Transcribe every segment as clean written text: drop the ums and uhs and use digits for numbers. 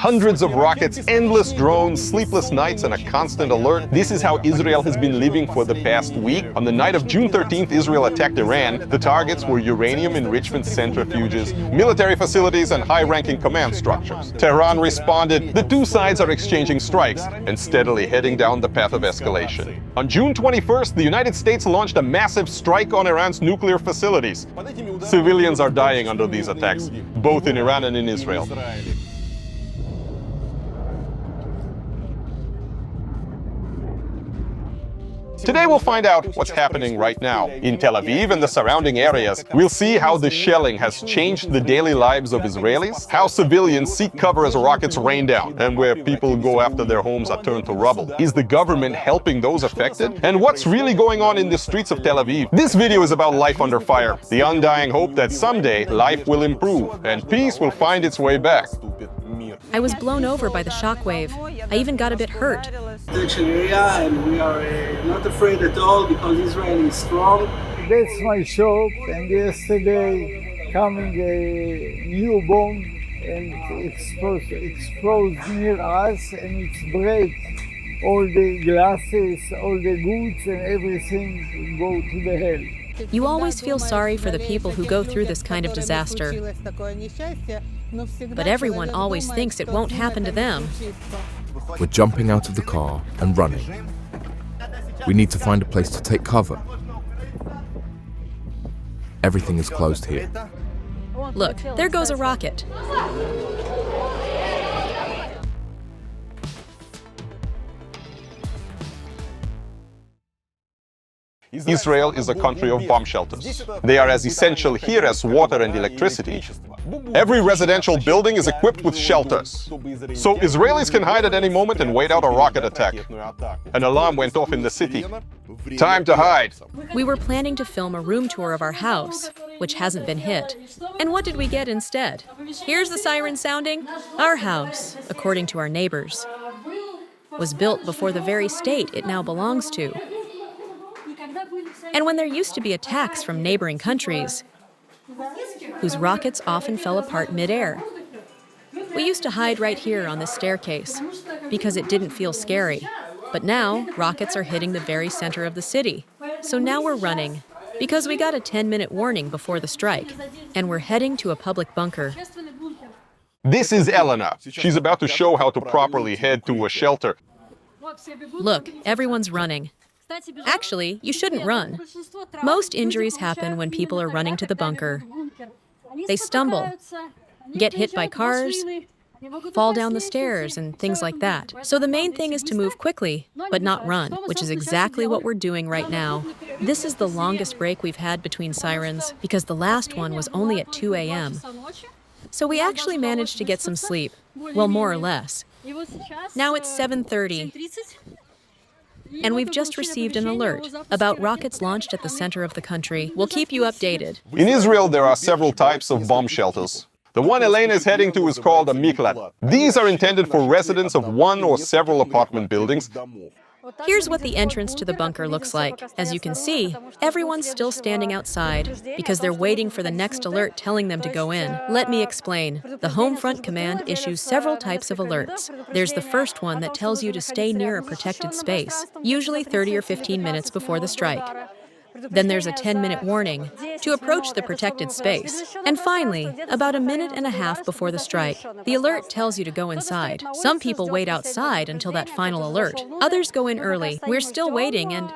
Hundreds of rockets, endless drones, sleepless nights, and a constant alert. This is how Israel has been living for the past week. On the night of June 13th, Israel attacked Iran. The targets were uranium enrichment centrifuges, military facilities, and high-ranking command structures. Tehran responded. The two sides are exchanging strikes and steadily heading down the path of escalation. On June 21st, the United States launched a massive strike on Iran's nuclear facilities. Civilians are dying under these attacks, both in Iran and in Israel. Today we'll find out what's happening right now. In Tel Aviv and the surrounding areas, we'll see how the shelling has changed the daily lives of Israelis, how civilians seek cover as rockets rain down, and where people go after their homes are turned to rubble. Is the government helping those affected? And what's really going on in the streets of Tel Aviv? This video is about life under fire, the undying hope that someday life will improve and peace will find its way back. I was blown over by the shockwave. I even got a bit hurt. Protection area, and we are not afraid at all because Israel is strong. That's my shop, and yesterday coming a new bomb and explode near us, and it break all the glasses, all the goods, and everything go to the hell. You always feel sorry for the people who go through this kind of disaster, but everyone always thinks it won't happen to them. We're jumping out of the car and running. We need to find a place to take cover. Everything is closed here. Look, there goes a rocket. Israel is a country of bomb shelters. They are as essential here as water and electricity. Every residential building is equipped with shelters. So Israelis can hide at any moment and wait out a rocket attack. An alarm went off in the city. Time to hide. We were planning to film a room tour of our house, which hasn't been hit. And what did we get instead? Here's the siren sounding. Our house, according to our neighbors, was built before the very state it now belongs to. And when there used to be attacks from neighboring countries, whose rockets often fell apart mid-air, we used to hide right here on this staircase because it didn't feel scary. But now, rockets are hitting the very center of the city. So now we're running because we got a 10-minute warning before the strike, and we're heading to a public bunker. This is Elena. She's about to show how to properly head to a shelter. Look, everyone's running. Actually, you shouldn't run. Most injuries happen when people are running to the bunker. They stumble, get hit by cars, fall down the stairs, and things like that. So the main thing is to move quickly, but not run, which is exactly what we're doing right now. This is the longest break we've had between sirens, because the last one was only at 2 a.m. So we actually managed to get some sleep. Well, more or less. Now it's 7:30. And we've just received an alert about rockets launched at the center of the country. We'll keep you updated. In Israel, there are several types of bomb shelters. The one Elena is heading to is called a miklat. These are intended for residents of one or several apartment buildings. Here's what the entrance to the bunker looks like. As you can see, everyone's still standing outside because they're waiting for the next alert telling them to go in. Let me explain. The Home Front Command issues several types of alerts. There's the first one that tells you to stay near a protected space, usually 30 or 15 minutes before the strike. Then there's a 10-minute warning to approach the protected space. And finally, about a minute and a half before the strike, the alert tells you to go inside. Some people wait outside until that final alert. Others go in early. We're still waiting and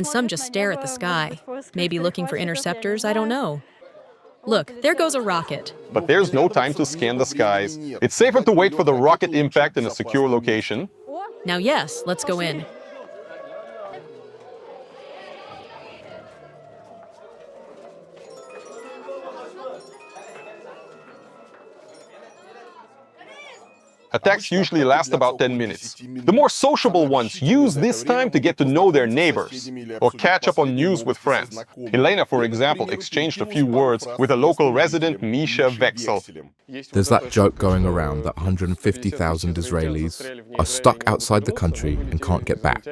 some just stare at the sky. Maybe looking for interceptors, I don't know. Look, there goes a rocket. But there's no time to scan the skies. It's safer to wait for the rocket impact in a secure location. Now yes, let's go in. Attacks usually last about 10 minutes. The more sociable ones use this time to get to know their neighbors or catch up on news with friends. Elena, for example, exchanged a few words with a local resident, Misha Vexel. There's that joke going around that 150,000 Israelis are stuck outside the country and can't get back.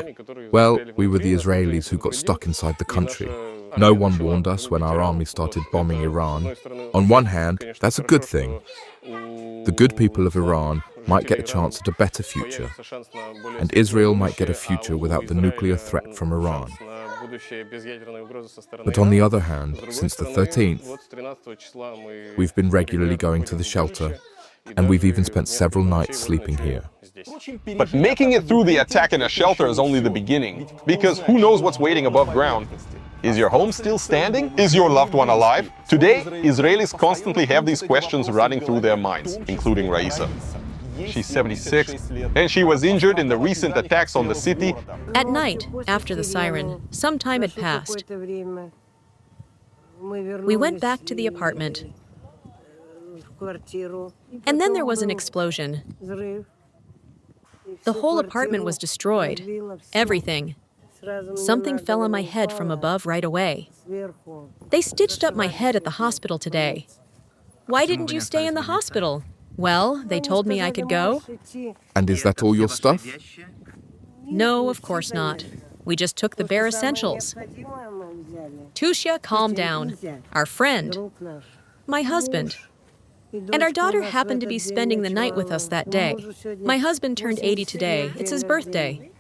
Well, we were the Israelis who got stuck inside the country. No one warned us when our army started bombing Iran. On one hand, that's a good thing. The good people of Iran might get a chance at a better future, and Israel might get a future without the nuclear threat from Iran. But on the other hand, since the 13th, we've been regularly going to the shelter, and we've even spent several nights sleeping here. But making it through the attack in a shelter is only the beginning, because who knows what's waiting above ground? Is your home still standing? Is your loved one alive? Today, Israelis constantly have these questions running through their minds, including Raisa. She's 76, and she was injured in the recent attacks on the city. At night, after the siren, some time had passed. We went back to the apartment, and then there was an explosion. The whole apartment was destroyed. Everything. Something fell on my head from above right away. They stitched up my head at the hospital today. Why didn't you stay in the hospital? Well, they told me I could go. And is that all your stuff? No, of course not. We just took the bare essentials. Tusha, calm down. Our friend. My husband. And our daughter happened to be spending the night with us that day. My husband turned 80 today. It's his birthday.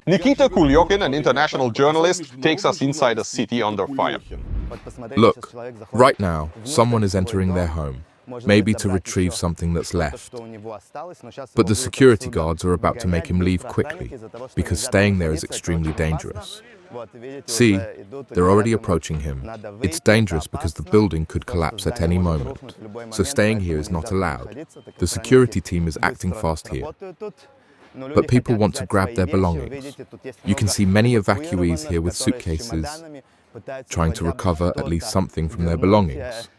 Nikita Kulyokin, an international journalist, takes us inside a city under fire. Look, right now, someone is entering their home, maybe to retrieve something that's left. But the security guards are about to make him leave quickly, because staying there is extremely dangerous. See, they're already approaching him. It's dangerous because the building could collapse at any moment. So staying here is not allowed. The security team is acting fast here. But people want to grab their belongings. You can see many evacuees here with suitcases, trying to recover at least something from their belongings.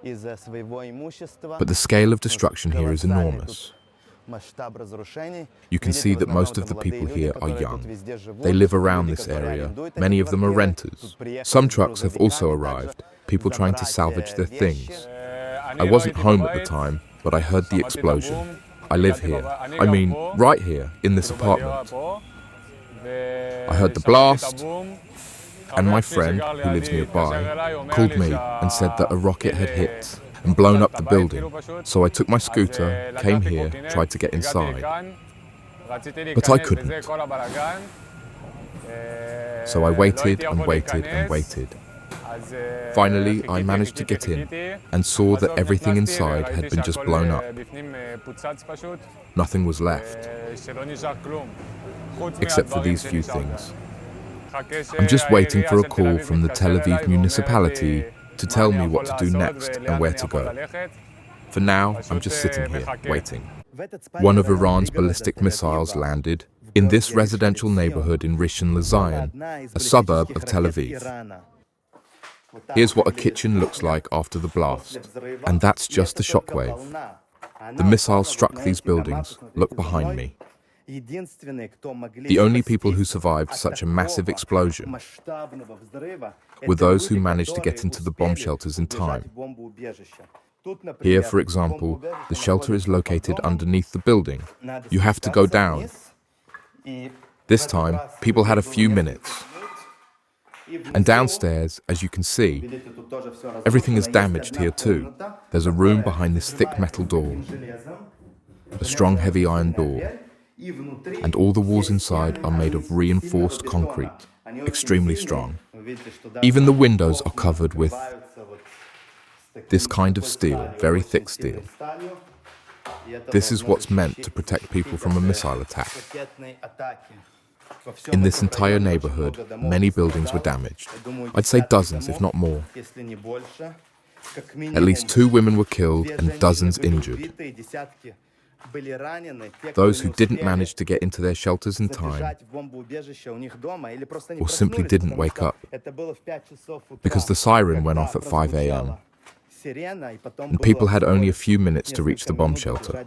But the scale of destruction here is enormous. You can see that most of the people here are young. They live around this area. Many of them are renters. Some trucks have also arrived, people trying to salvage their things. I wasn't home at the time, but I heard the explosion. I live here. I mean, right here, in this apartment. I heard the blast, and my friend, who lives nearby, called me and said that a rocket had hit and blown up the building. So I took my scooter, came here, tried to get inside. But I couldn't. So I waited and waited and waited. Finally, I managed to get in and saw that everything inside had been just blown up. Nothing was left, except for these few things. I'm just waiting for a call from the Tel Aviv municipality to tell me what to do next and where to go. For now, I'm just sitting here, waiting. One of Iran's ballistic missiles landed in this residential neighborhood in Rishon LeZion, a suburb of Tel Aviv. Here's what a kitchen looks like after the blast, and that's just the shockwave. The missile struck these buildings. Look behind me. The only people who survived such a massive explosion were those who managed to get into the bomb shelters in time. Here, for example, the shelter is located underneath the building. You have to go down. This time, people had a few minutes. And downstairs, as you can see, everything is damaged here too. There's a room behind this thick metal door, a strong heavy iron door, and all the walls inside are made of reinforced concrete, extremely strong. Even the windows are covered with this kind of steel, very thick steel. This is what's meant to protect people from a missile attack. In this entire neighborhood, many buildings were damaged. I'd say dozens, if not more. At least 2 women were killed and dozens injured. Those who didn't manage to get into their shelters in time, or simply didn't wake up, because the siren went off at 5 a.m. and people had only a few minutes to reach the bomb shelter.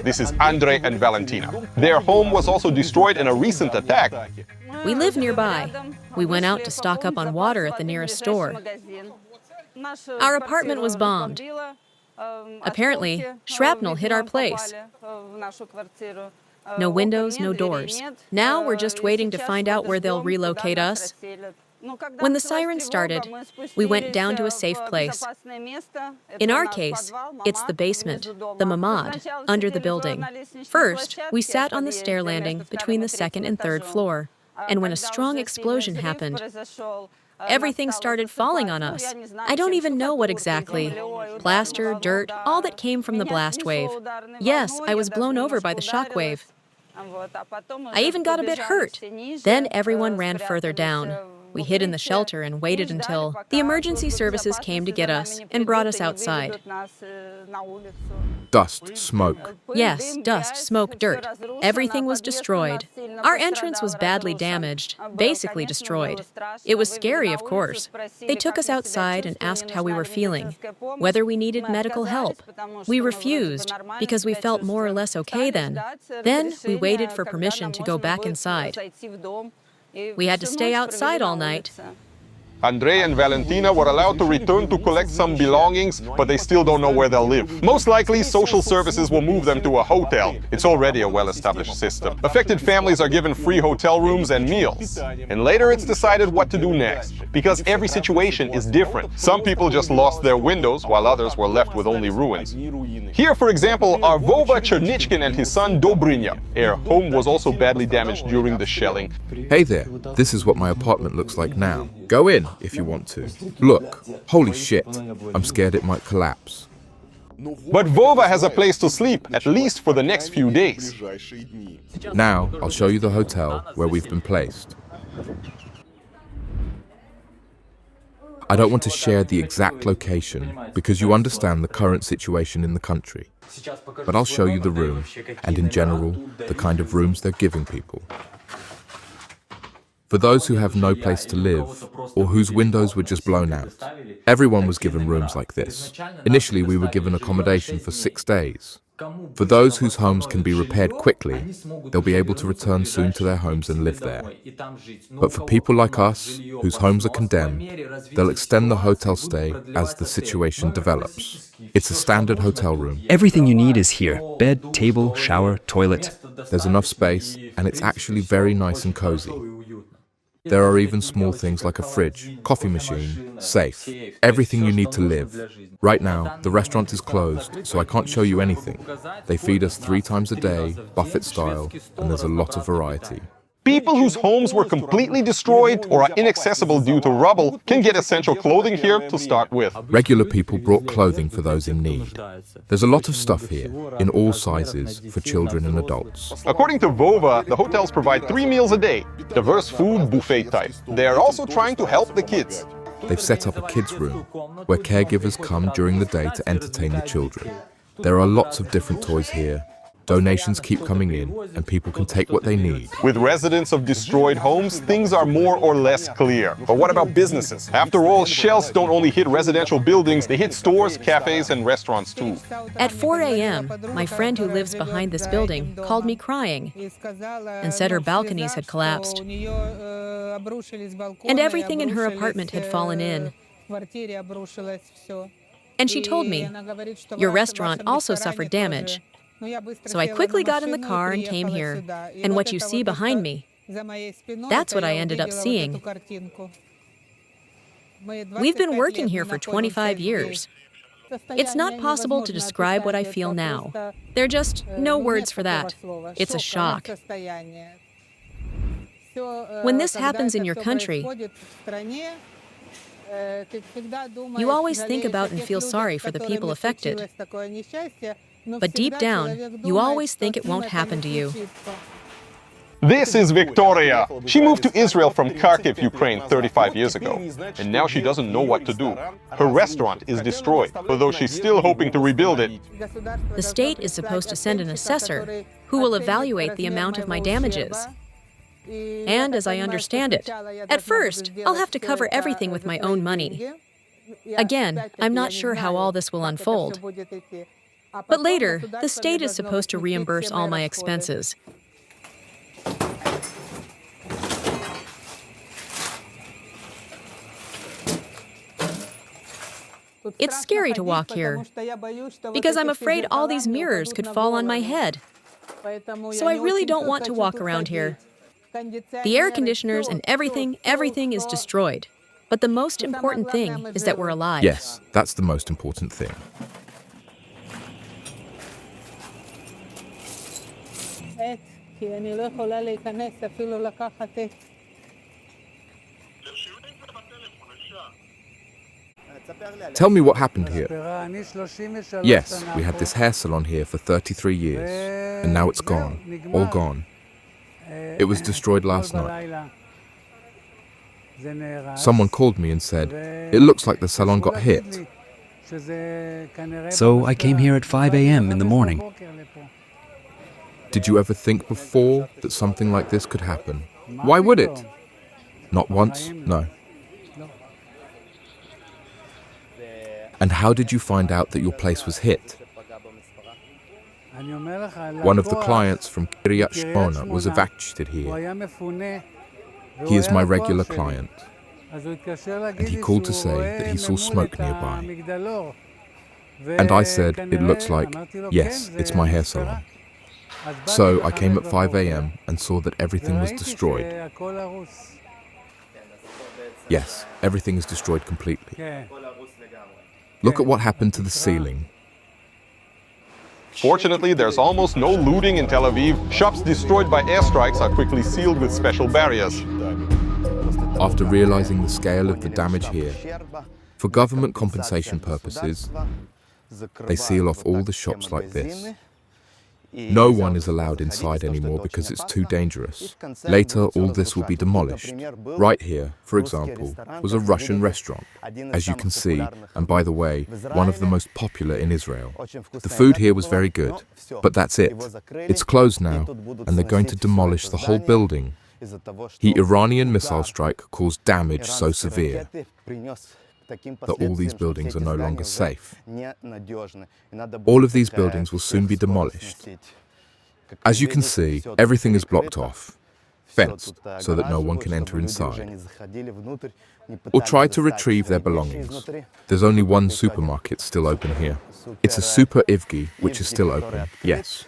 This is Andre and Valentina. Their home was also destroyed in a recent attack. We live nearby. We went out to stock up on water at the nearest store. Our apartment was bombed. Apparently, shrapnel hit our place. No windows, no doors. Now we're just waiting to find out where they'll relocate us. When the sirens started, we went down to a safe place. In our case, it's the basement, the mamad, under the building. First, we sat on the stair landing between the second and third floor. And when a strong explosion happened, everything started falling on us. I don't even know what exactly. Plaster, dirt, all that came from the blast wave. Yes, I was blown over by the shock wave. I even got a bit hurt. Then everyone ran further down. We hid in the shelter and waited until the emergency services came to get us and brought us outside. Dust, smoke. Yes, dust, smoke, dirt. Everything was destroyed. Our entrance was badly damaged, basically destroyed. It was scary, of course. They took us outside and asked how we were feeling, whether we needed medical help. We refused because we felt more or less okay then. Then we waited for permission to go back inside. We had to stay outside all night. Andrei and Valentina were allowed to return to collect some belongings, but they still don't know where they'll live. Most likely, social services will move them to a hotel. It's already a well-established system. Affected families are given free hotel rooms and meals. And later it's decided what to do next, because every situation is different. Some people just lost their windows, while others were left with only ruins. Here, for example, are Vova Chernichkin and his son Dobrynya. Their home was also badly damaged during the shelling. Hey there, this is what my apartment looks like now. Go in if you want to. Look, holy shit, I'm scared it might collapse. But Vova has a place to sleep, at least for the next few days. Now, I'll show you the hotel where we've been placed. I don't want to share the exact location because you understand the current situation in the country. But I'll show you the room, and in general, the kind of rooms they're giving people. For those who have no place to live, or whose windows were just blown out, everyone was given rooms like this. Initially, we were given accommodation for 6 days. For those whose homes can be repaired quickly, they'll be able to return soon to their homes and live there. But for people like us, whose homes are condemned, they'll extend the hotel stay as the situation develops. It's a standard hotel room. Everything you need is here. Bed, table, shower, toilet. There's enough space, and it's actually very nice and cozy. There are even small things like a fridge, coffee machine, safe, everything you need to live. Right now, the restaurant is closed, so I can't show you anything. They feed us 3 times a day, buffet style, and there's a lot of variety. People whose homes were completely destroyed or are inaccessible due to rubble can get essential clothing here to start with. Regular people brought clothing for those in need. There's a lot of stuff here, in all sizes, for children and adults. According to Vova, the hotels provide 3 meals a day, diverse food, buffet type. They are also trying to help the kids. They've set up a kids' room, where caregivers come during the day to entertain the children. There are lots of different toys here. Donations keep coming in, and people can take what they need. With residents of destroyed homes, things are more or less clear. But what about businesses? After all, shells don't only hit residential buildings, they hit stores, cafes, and restaurants too. At 4 a.m., my friend who lives behind this building called me crying and said her balconies had collapsed and everything in her apartment had fallen in. And she told me, "Your restaurant also suffered damage." So I quickly got in the car and came here, and what you see behind me, that's what I ended up seeing. We've been working here for 25 years. It's not possible to describe what I feel now. There are just no words for that. It's a shock. When this happens in your country, you always think about and feel sorry for the people affected. But deep down, you always think it won't happen to you. This is Victoria. She moved to Israel from Kharkiv, Ukraine 35 years ago. And now she doesn't know what to do. Her restaurant is destroyed, although she's still hoping to rebuild it. The state is supposed to send an assessor who will evaluate the amount of my damages. And as I understand it, at first, I'll have to cover everything with my own money. Again, I'm not sure how all this will unfold. But later, the state is supposed to reimburse all my expenses. It's scary to walk here because I'm afraid all these mirrors could fall on my head. So I really don't want to walk around here. The air conditioners and everything is destroyed. But the most important thing is that we're alive. Yes, that's the most important thing. Tell me what happened here. Yes, we had this hair salon here for 33 years, and now it's gone, all gone. It was destroyed last night. Someone called me and said, it looks like the salon got hit. So I came here at 5 a.m. in the morning. Did you ever think before that something like this could happen? Why would it? Not once? No. And how did you find out that your place was hit? One of the clients from Kiryat Shmona was evacuated here. He is my regular client. And he called to say that he saw smoke nearby. And I said, it looks like, yes, it's my hair salon. So I came at 5 a.m. and saw that everything was destroyed. Yes, everything is destroyed completely. Look at what happened to the ceiling. Fortunately, there's almost no looting in Tel Aviv. Shops destroyed by airstrikes are quickly sealed with special barriers. After realizing the scale of the damage here, for government compensation purposes, they seal off all the shops like this. No one is allowed inside anymore because it's too dangerous. Later, all this will be demolished. Right here, for example, was a Russian restaurant, as you can see, and by the way, one of the most popular in Israel. The food here was very good, but that's it. It's closed now, and they're going to demolish the whole building. The Iranian missile strike caused damage so severe that all these buildings are no longer safe. All of these buildings will soon be demolished. As you can see, everything is blocked off, fenced, so that no one can enter inside or try to retrieve their belongings. There's only one supermarket still open here. It's a Super Ivgi, which is still open, yes.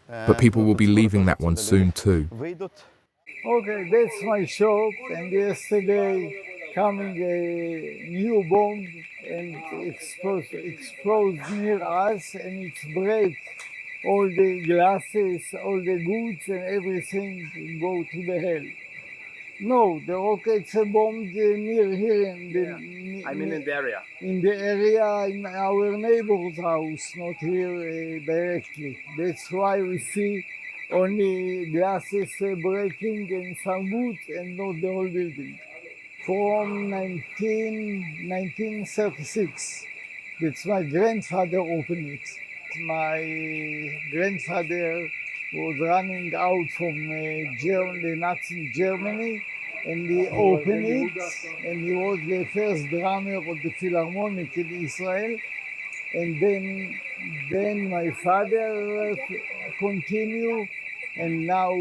But people will be leaving that one soon too. Okay, that's my shop, and yesterday coming a new bomb and explode near us, and it break all the glasses, all the goods, and everything go to the hell. No, the rockets bombed near here in the area. In the area, in our neighbor's house, not here directly. That's why we see only glasses breaking and some goods, and not the whole building. From 1936. That's my grandfather opened it. My grandfather was running out from the Nazi Germany, and he opened it, and he was the first drummer of the Philharmonic in Israel. And then my father continued, and now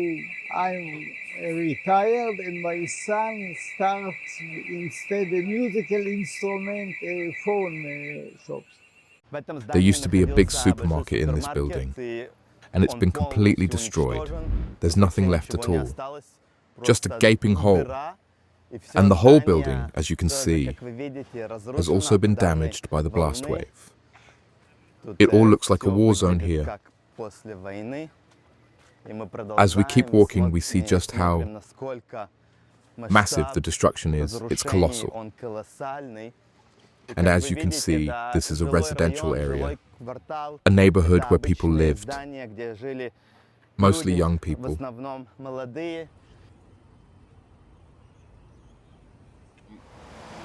I'm retired, and my son starts instead a musical instrument phone shops. There used to be a big supermarket in this building, and it's been completely destroyed. There's nothing left at all, just a gaping hole. And the whole building, as you can see, has also been damaged by the blast wave. It all looks like a war zone here. As we keep walking, we see just how massive the destruction is. It's colossal. And as you can see, this is a residential area, a neighborhood where people lived, mostly young people.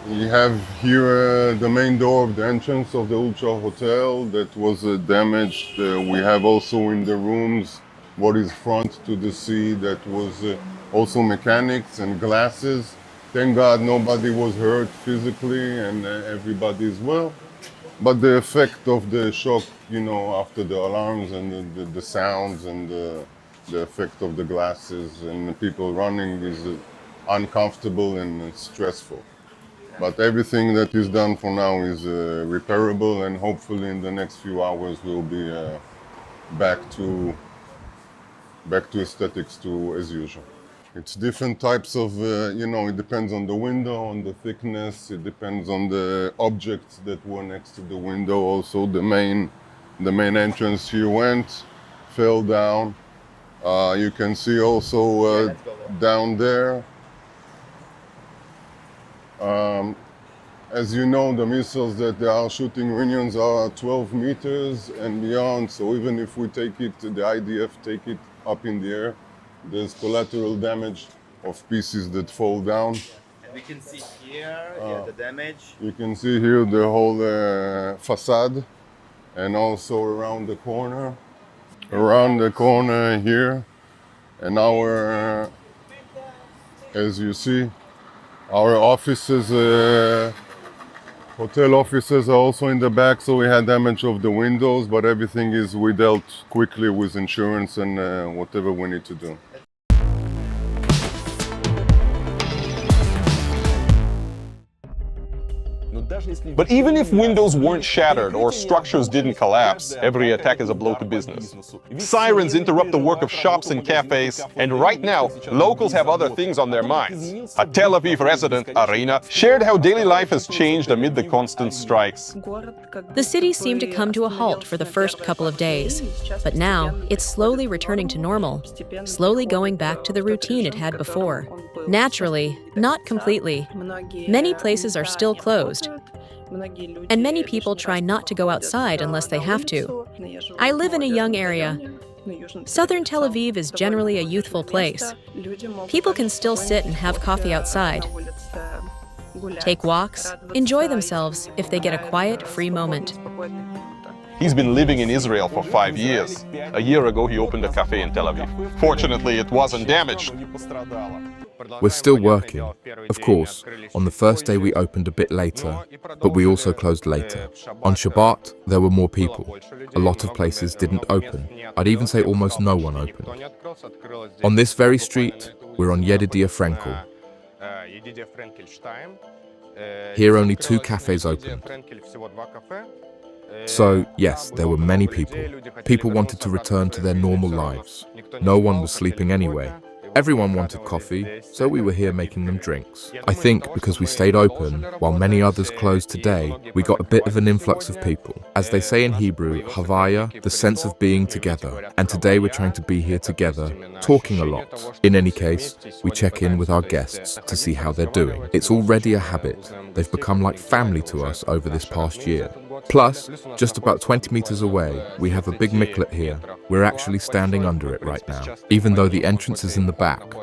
We have here the main door of the entrance of the Ultra Hotel that was damaged. We have also in the rooms what is front to the sea that was also mechanics and glasses. Thank God nobody was hurt physically and everybody is well. But the effect of the shock, you know, after the alarms and the sounds and the effect of the glasses and the people running is uncomfortable and stressful. But everything that is done for now is repairable, and hopefully in the next few hours we'll be back to aesthetics as usual. It's different types of, it depends on the window, on the thickness, it depends on the objects that were next to the window. Also the main entrance here fell down. You can see also down there. As you know, the missiles that they are shooting Iranians are 12 meters and beyond, so even if we take it, the IDF take it up in the air, there's collateral damage of pieces that fall down. And we can see here the damage. You can see here the whole facade, and also around the corner. Around the corner here, and as you see, our offices, hotel offices are also in the back, so we had damage of the windows, but everything we dealt quickly with insurance and whatever we need to do. But even if windows weren't shattered or structures didn't collapse, every attack is a blow to business. Sirens interrupt the work of shops and cafes, and right now, locals have other things on their minds. A Tel Aviv resident, Arina, shared how daily life has changed amid the constant strikes. The city seemed to come to a halt for the first couple of days, but now it's slowly returning to normal, slowly going back to the routine it had before. Naturally, not completely. Many places are still closed, and many people try not to go outside unless they have to. I live in a young area. Southern Tel Aviv is generally a youthful place. People can still sit and have coffee outside, take walks, enjoy themselves if they get a quiet, free moment. He's been living in Israel for 5 years. A year ago, he opened a cafe in Tel Aviv. Fortunately, it wasn't damaged. We're still working. Of course, on the first day we opened a bit later, but we also closed later. On Shabbat, there were more people. A lot of places didn't open. I'd even say almost no one opened. On this very street, we're on Yedidia Frankel. Here only 2 cafes opened. So, yes, there were many people. People wanted to return to their normal lives. No one was sleeping anyway. Everyone wanted coffee, so we were here making them drinks. I think because we stayed open, while many others closed today, we got a bit of an influx of people. As they say in Hebrew, Havaya, the sense of being together. And today we're trying to be here together, talking a lot. In any case, we check in with our guests to see how they're doing. It's already a habit. They've become like family to us over this past year. Plus, just about 20 meters away, we have a big miklat here. We're actually standing under it right now, even though the entrance is in the back.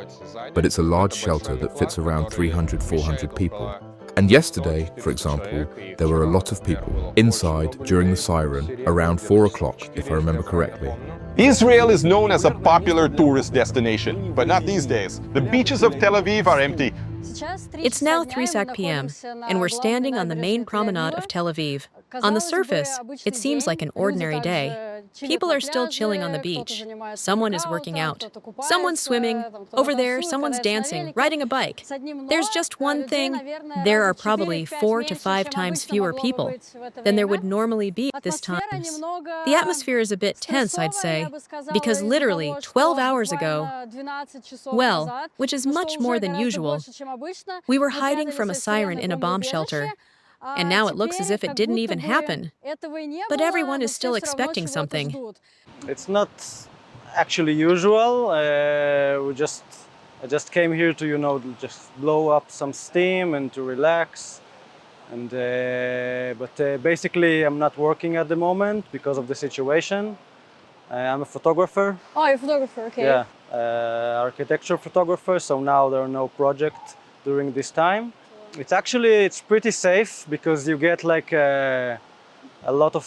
But it's a large shelter that fits around 300-400 people. And yesterday, for example, there were a lot of people inside during the siren around 4 o'clock, if I remember correctly. Israel is known as a popular tourist destination, but not these days. The beaches of Tel Aviv are empty. It's now 3 p.m., and we're standing on the main promenade of Tel Aviv. On the surface, it seems like an ordinary day. People are still chilling on the beach. Someone is working out. Someone's swimming. Over there, someone's dancing, riding a bike. There's just one thing. There are probably 4 to 5 times fewer people than there would normally be at this time. The atmosphere is a bit tense, I'd say, because literally 12 hours ago, well, which is much more than usual, we were hiding from a siren in a bomb shelter. And now it looks as if it didn't even happen. But everyone is still expecting something. It's not actually usual. I just came here to, just blow up some steam and to relax. And but basically, I'm not working at the moment because of the situation. I'm a photographer. Oh, you're a photographer, okay. Yeah, architecture photographer. So now there are no projects during this time. It's pretty safe because you get like a lot of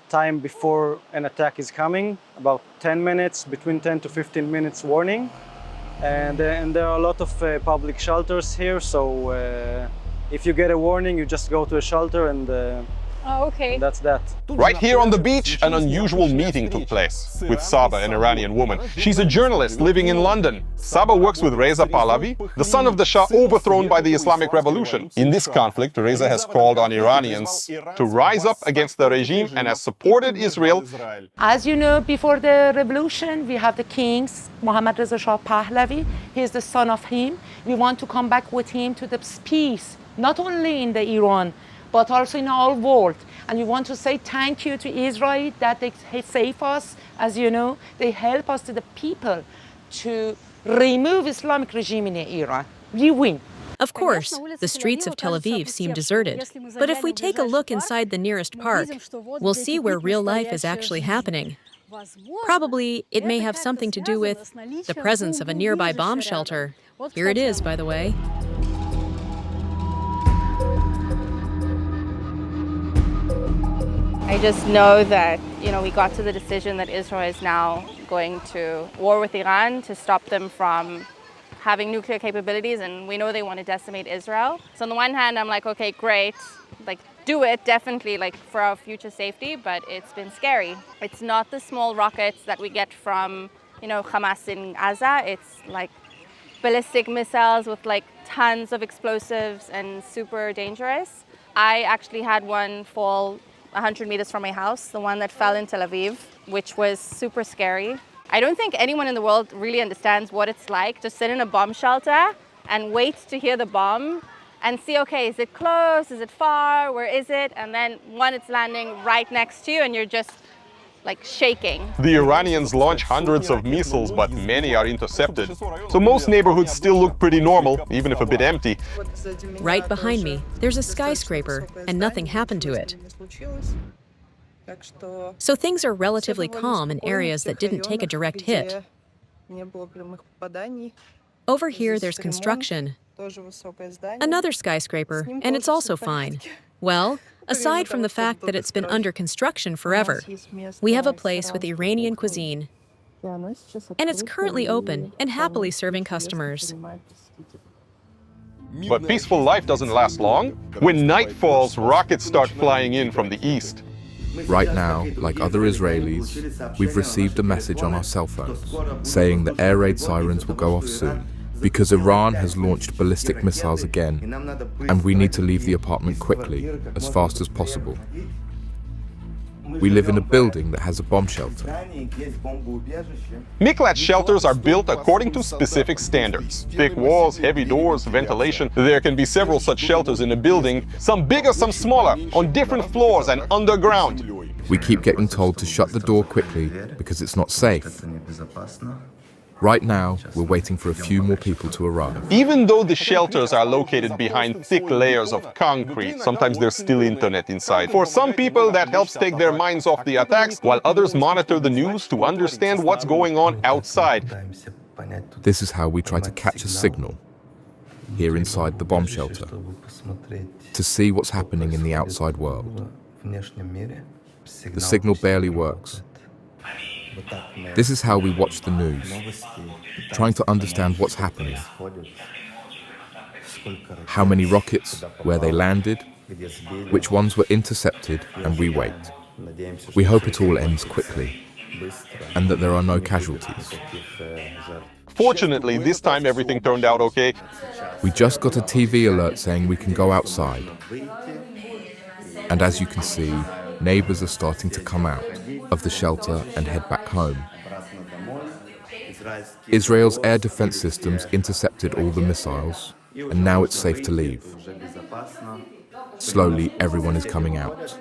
time before an attack is coming, about 10 minutes, between 10 to 15 minutes warning. And there are a lot of public shelters here, so if you get a warning, you just go to a shelter and Oh, okay. That's that. Right here on the beach, an unusual meeting took place with Saba, an Iranian woman. She's a journalist living in London. Saba works with Reza Pahlavi, the son of the Shah overthrown by the Islamic Revolution. In this conflict, Reza has called on Iranians to rise up against the regime and has supported Israel. As you know, before the revolution, we have the kings, Mohammad Reza Shah Pahlavi. He is the son of him. We want to come back with him to the peace, not only in the Iran, but also in our world. And we want to say thank you to Israel that they save us. As you know, they help us to the people to remove Islamic regime in Iran. We win. Of course, the streets of Tel Aviv seem deserted. But if we take a look inside the nearest park, we'll see where real life is actually happening. Probably it may have something to do with the presence of a nearby bomb shelter. Here it is, by the way. I just know that, we got to the decision that Israel is now going to war with Iran to stop them from having nuclear capabilities, and we know they want to decimate Israel. So on the one hand, I'm like, okay, great, do it, definitely, for our future safety, but it's been scary. It's not the small rockets that we get from, Hamas in Gaza. It's ballistic missiles with tons of explosives and super dangerous. I actually had one fall 100 meters from my house, the one that fell in Tel Aviv, which was super scary. I don't think anyone in the world really understands what it's like to sit in a bomb shelter and wait to hear the bomb and see, okay, is it close, is it far, where is it? And then when it's landing right next to you and you're just shaking. The Iranians launch hundreds of missiles, but many are intercepted. So most neighborhoods still look pretty normal, even if a bit empty. Right behind me, there's a skyscraper, and nothing happened to it. So things are relatively calm in areas that didn't take a direct hit. Over here, there's construction. Another skyscraper, and it's also fine. Well, aside from the fact that it's been under construction forever, we have a place with Iranian cuisine, and it's currently open and happily serving customers. But peaceful life doesn't last long. When night falls, rockets start flying in from the east. Right now, like other Israelis, we've received a message on our cell phones saying the air raid sirens will go off soon, because Iran has launched ballistic missiles again, and we need to leave the apartment quickly, as fast as possible. We live in a building that has a bomb shelter. Miklat shelters are built according to specific standards. Thick walls, heavy doors, ventilation. There can be several such shelters in a building, some bigger, some smaller, on different floors and underground. We keep getting told to shut the door quickly because it's not safe. Right now, we're waiting for a few more people to arrive. Even though the shelters are located behind thick layers of concrete, sometimes there's still internet inside. For some people, that helps take their minds off the attacks, while others monitor the news to understand what's going on outside. This is how we try to catch a signal here inside the bomb shelter, to see what's happening in the outside world. The signal barely works. This is how we watch the news, trying to understand what's happening. How many rockets, where they landed, which ones were intercepted, and we wait. We hope it all ends quickly, and that there are no casualties. Fortunately, this time everything turned out okay. We just got a TV alert saying we can go outside. And as you can see, neighbors are starting to come out of the shelter and head back home. Israel's air defense systems intercepted all the missiles, and now it's safe to leave. Slowly, everyone is coming out.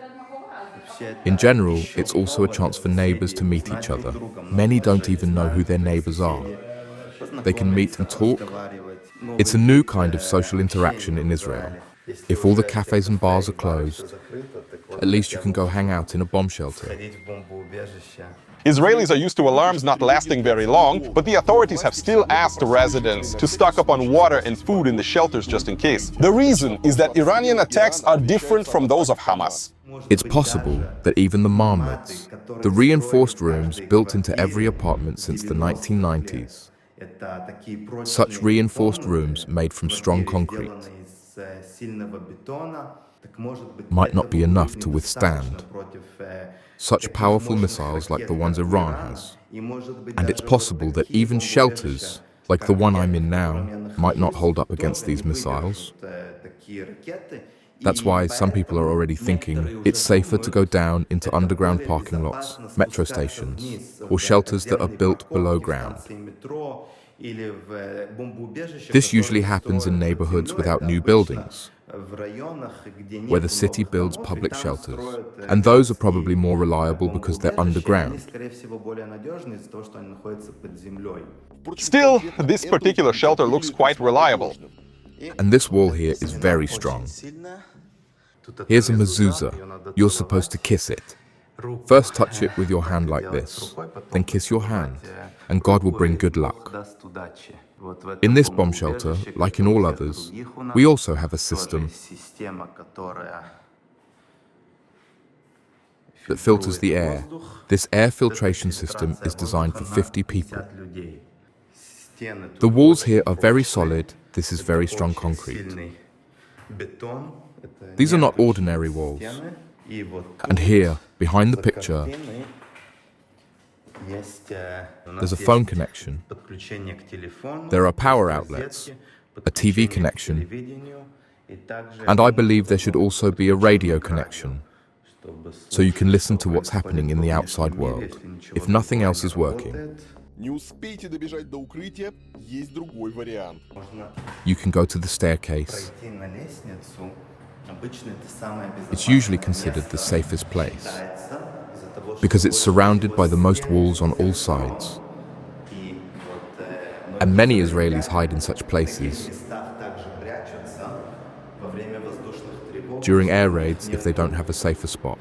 In general, it's also a chance for neighbors to meet each other. Many don't even know who their neighbors are. They can meet and talk. It's a new kind of social interaction in Israel. If all the cafes and bars are closed, at least you can go hang out in a bomb shelter. Israelis are used to alarms not lasting very long, but the authorities have still asked residents to stock up on water and food in the shelters just in case. The reason is that Iranian attacks are different from those of Hamas. It's possible that even the marmots, the reinforced rooms built into every apartment since the 1990s, such reinforced rooms made from strong concrete, might not be enough to withstand such powerful missiles like the ones Iran has. And it's possible that even shelters, like the one I'm in now, might not hold up against these missiles. That's why some people are already thinking it's safer to go down into underground parking lots, metro stations, or shelters that are built below ground. This usually happens in neighborhoods without new buildings, where the city builds public shelters, and those are probably more reliable because they're underground. Still, this particular shelter looks quite reliable. And this wall here is very strong. Here's a mezuzah. You're supposed to kiss it. First touch it with your hand like this, then kiss your hand, and God will bring good luck. In this bomb shelter, like in all others, we also have a system that filters the air. This air filtration system is designed for 50 people. The walls here are very solid. This is very strong concrete. These are not ordinary walls. And here, behind the picture, there's a phone connection. There are power outlets, a TV connection, and I believe there should also be a radio connection, so you can listen to what's happening in the outside world, if nothing else is working. You can go to the staircase. It's usually considered the safest place because it's surrounded by the most walls on all sides. And many Israelis hide in such places during air raids if they don't have a safer spot.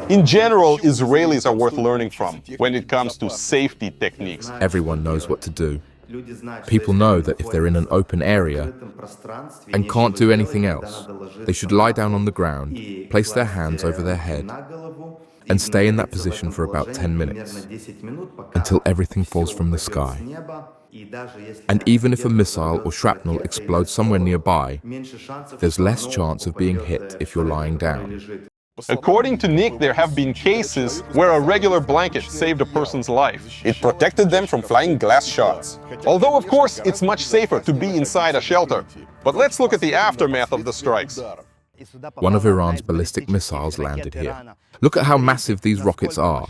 In general, Israelis are worth learning from when it comes to safety techniques. Everyone knows what to do. People know that if they're in an open area and can't do anything else, they should lie down on the ground, place their hands over their head, and stay in that position for about 10 minutes until everything falls from the sky. And even if a missile or shrapnel explodes somewhere nearby, there's less chance of being hit if you're lying down. According to Nick, there have been cases where a regular blanket saved a person's life. It protected them from flying glass shots. Although, of course, it's much safer to be inside a shelter. But let's look at the aftermath of the strikes. One of Iran's ballistic missiles landed here. Look at how massive these rockets are.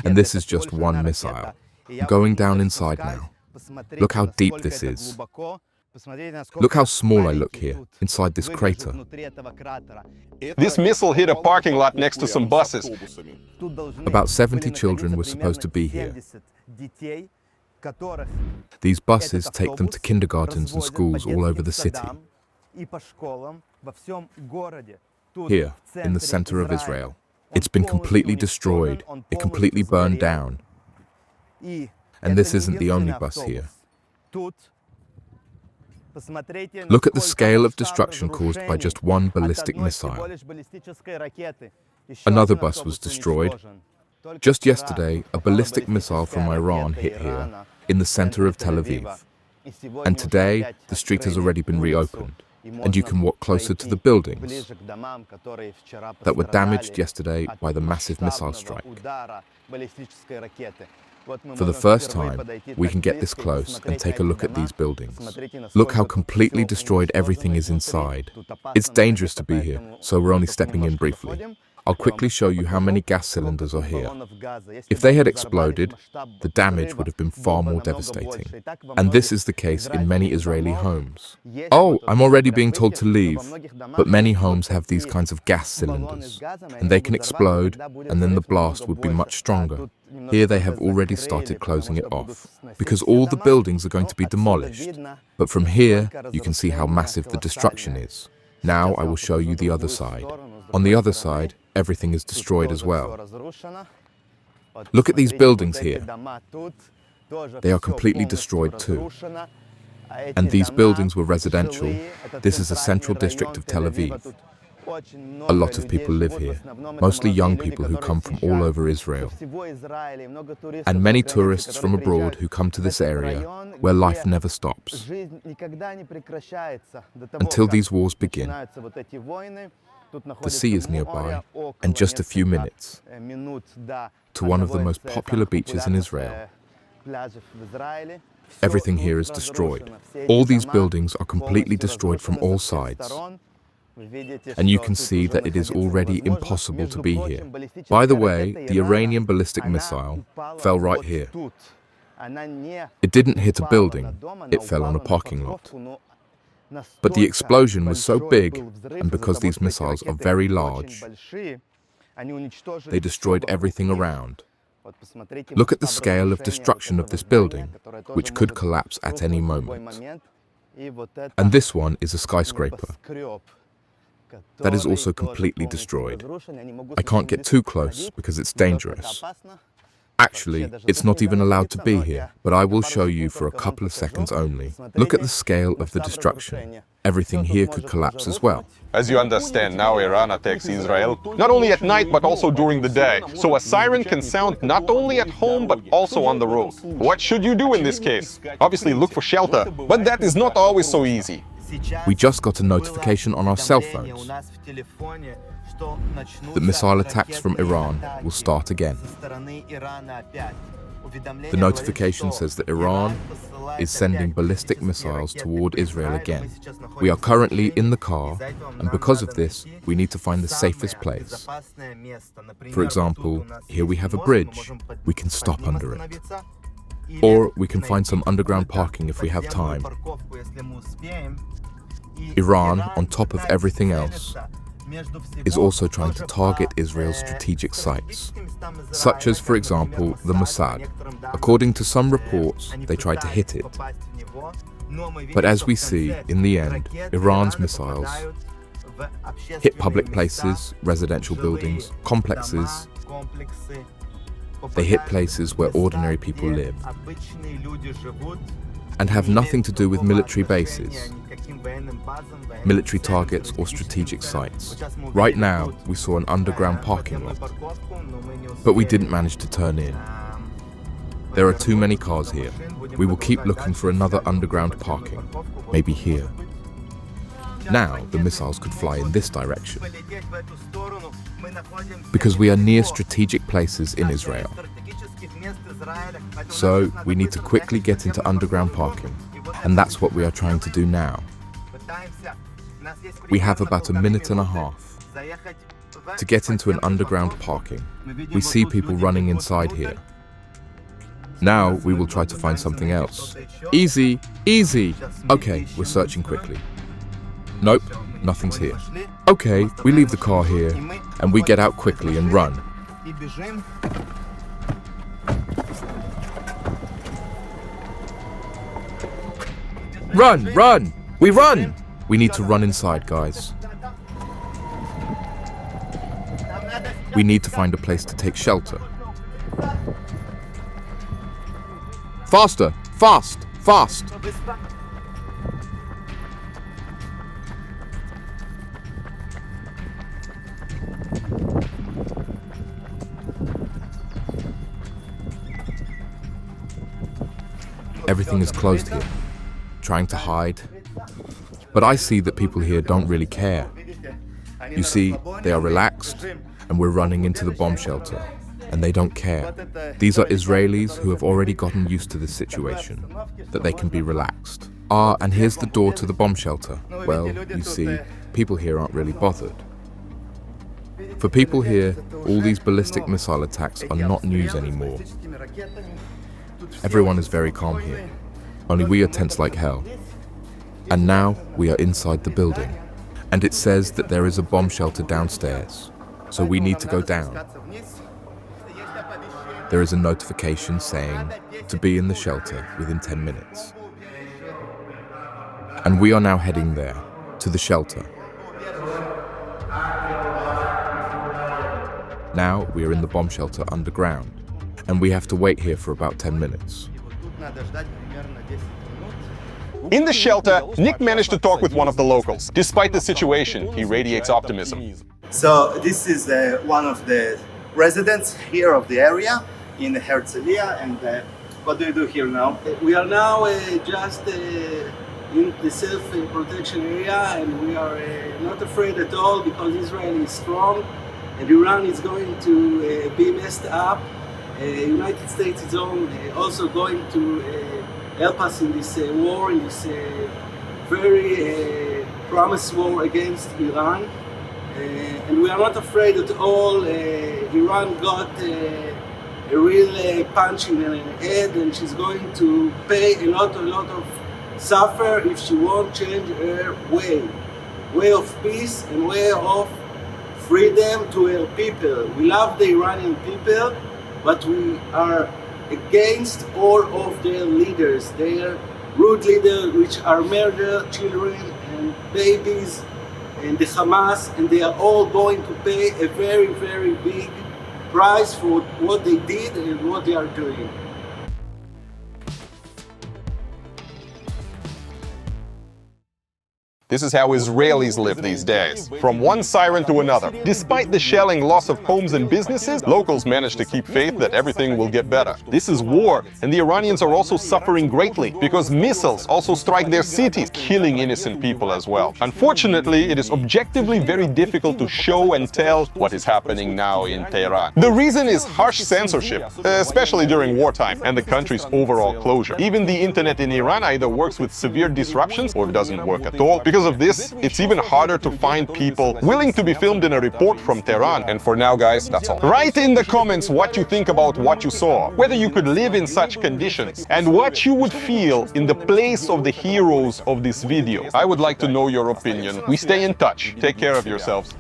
And this is just one missile. Going down inside now. Look how deep this is. Look how small I look here, inside this crater. This missile hit a parking lot next to some buses. About 70 children were supposed to be here. These buses take them to kindergartens and schools all over the city. Here, in the center of Israel. It's been completely destroyed. It completely burned down. And this isn't the only bus here. Look at the scale of destruction caused by just one ballistic missile. Another bus was destroyed. Just yesterday, a ballistic missile from Iran hit here, in the center of Tel Aviv. And today, the street has already been reopened, and you can walk closer to the buildings that were damaged yesterday by the massive missile strike. For the first time, we can get this close and take a look at these buildings. Look how completely destroyed everything is inside. It's dangerous to be here, so we're only stepping in briefly. I'll quickly show you how many gas cylinders are here. If they had exploded, the damage would have been far more devastating. And this is the case in many Israeli homes. Oh, I'm already being told to leave. But many homes have these kinds of gas cylinders. And they can explode, and then the blast would be much stronger. Here they have already started closing it off, because all the buildings are going to be demolished. But from here, you can see how massive the destruction is. Now I will show you the other side. On the other side, everything is destroyed as well. Look at these buildings here. They are completely destroyed too. And these buildings were residential. This is a central district of Tel Aviv. A lot of people live here, mostly young people who come from all over Israel, and many tourists from abroad who come to this area where life never stops. Until these wars begin, the sea is nearby, and just a few minutes to one of the most popular beaches in Israel. Everything here is destroyed. All these buildings are completely destroyed from all sides. And you can see that it is already impossible to be here. By the way, the Iranian ballistic missile fell right here. It didn't hit a building, it fell on a parking lot. But the explosion was so big, and because these missiles are very large, they destroyed everything around. Look at the scale of destruction of this building, which could collapse at any moment. And this one is a skyscraper that is also completely destroyed. I can't get too close because it's dangerous. Actually, it's not even allowed to be here, but I will show you for a couple of seconds only. Look at the scale of the destruction. Everything here could collapse as well. As you understand, now Iran attacks Israel, not only at night, but also during the day. So a siren can sound not only at home, but also on the road. What should you do in this case? Obviously, look for shelter, but that is not always so easy. We just got a notification on our cell phones that missile attacks from Iran will start again. The notification says that Iran is sending ballistic missiles toward Israel again. We are currently in the car, and because of this, we need to find the safest place. For example, here we have a bridge. We can stop under it. Or we can find some underground parking if we have time. Iran, on top of everything else, is also trying to target Israel's strategic sites, such as, for example, the Mossad. According to some reports, they tried to hit it. But as we see, in the end, Iran's missiles hit public places, residential buildings, complexes. They hit places where ordinary people live and have nothing to do with military bases, military targets or strategic sites. Right now, we saw an underground parking lot, but we didn't manage to turn in. There are too many cars here. We will keep looking for another underground parking, maybe here. Now, the missiles could fly in this direction, because we are near strategic places in Israel. So, we need to quickly get into underground parking, and that's what we are trying to do now. We have about a minute and a half to get into an underground parking. We see people running inside here. Now we will try to find something else. Easy, easy. Okay, we're searching quickly. Nope, nothing's here. Okay, we leave the car here and we get out quickly and run. Run, run! We run! We need to run inside, guys. We need to find a place to take shelter. Faster! Fast! Fast! Everything is closed here. Trying to hide. But I see that people here don't really care. You see, they are relaxed, and we're running into the bomb shelter, and they don't care. These are Israelis who have already gotten used to this situation, that they can be relaxed. Ah, and here's the door to the bomb shelter. Well, you see, people here aren't really bothered. For people here, all these ballistic missile attacks are not news anymore. Everyone is very calm here. Only we are tense like hell. And now we are inside the building. And it says that there is a bomb shelter downstairs. So we need to go down. There is a notification saying to be in the shelter within 10 minutes. And we are now heading there, to the shelter. Now we are in the bomb shelter underground, and we have to wait here for about 10 minutes. In the shelter, Nick managed to talk with one of the locals. Despite the situation, he radiates optimism. So this is one of the residents here of the area in Herzliya, and what do you do here now? We are now just in the self-protection area, and we are not afraid at all because Israel is strong and Iran is going to be messed up. United States is also going to help us in this war, in this very promised war against Iran. And we are not afraid at all. Iran got a real punch in her head, and she's going to pay a lot of suffer if she won't change her way of peace and way of freedom to her people. We love the Iranian people, but we are against all of their leaders, their rude leaders, which are murder children and babies and the Hamas, and they are all going to pay a very, very big price for what they did and what they are doing. This is how Israelis live these days, from one siren to another. Despite the shelling, loss of homes and businesses, locals manage to keep faith that everything will get better. This is war, and the Iranians are also suffering greatly because missiles also strike their cities, killing innocent people as well. Unfortunately, it is objectively very difficult to show and tell what is happening now in Tehran. The reason is harsh censorship, especially during wartime, and the country's overall closure. Even the internet in Iran either works with severe disruptions or doesn't work at all. Because of this, it's even harder to find people willing to be filmed in a report from Tehran. And for now, guys, that's all. Write in the comments what you think about what you saw, whether you could live in such conditions, and what you would feel in the place of the heroes of this video. I would like to know your opinion. We stay in touch. Take care of yourselves.